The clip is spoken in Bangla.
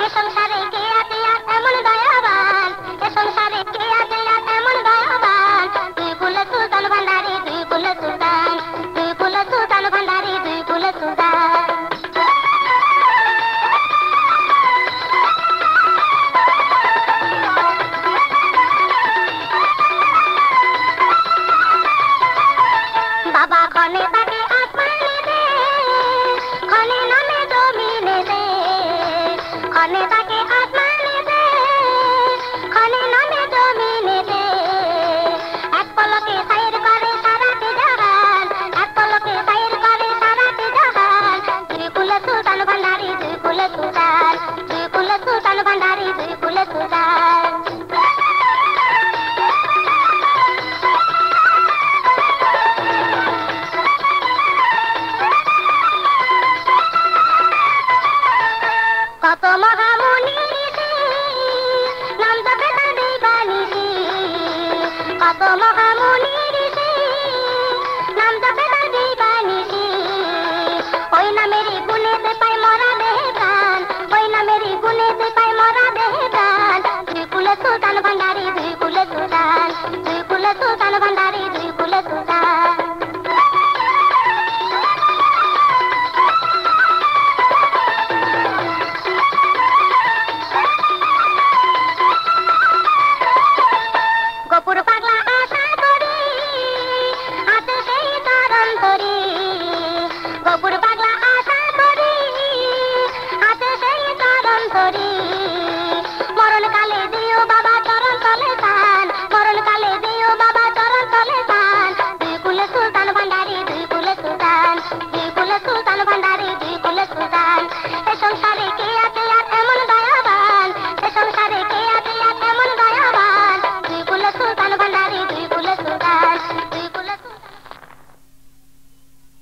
এ সংসারে কে আছে আর এমন দয়াবান, এ সংসারে কে আছে আর এমন দয়াবান, দুই কুলে সুলতান ভান্ডারী, দুই কুলে সুলতান, দুই কুলে সুলতান ভান্ডারী, দুই কুলে সুলতান। বাবা খনে তাকে আসমানে দে, খনে নামে জমিনে দে, খনে তাকে আসমানে দে, খনে নামে জমিনে দে। এক পলকে সাইর করে সারাটি জাহান, এক পলকে সাইর করে সারাটি জাহান, দুই কুলে সুলতান ভান্ডারী, দুই কুলে সুলতান, দুই কুলে সুলতান ভান্ডারী, দুই কুলে সুলতান। কত মহামুনি ঋষি নাম জপে তার দিবানিশি, কত মহামুনি ঋষি নাম জপে তার দিবানিশি। ওই নামেরই গুণেতে পায় মরা দেহে প্রাণ, ওই নামেরই গুণেতে পায় মরা দেহে প্রাণ, দুই কুলে সুলতান ভান্ডারী, দুই কুলে সুলতান, দুই কুলে সুলতান ভান্ডারী, দুই কুলে সুলতান। গোপুর পাগলা আশা করি আছে সেই তার অন্তরে, গোপুর পাগলা আশা করি আছে সেই তার অন্তরে।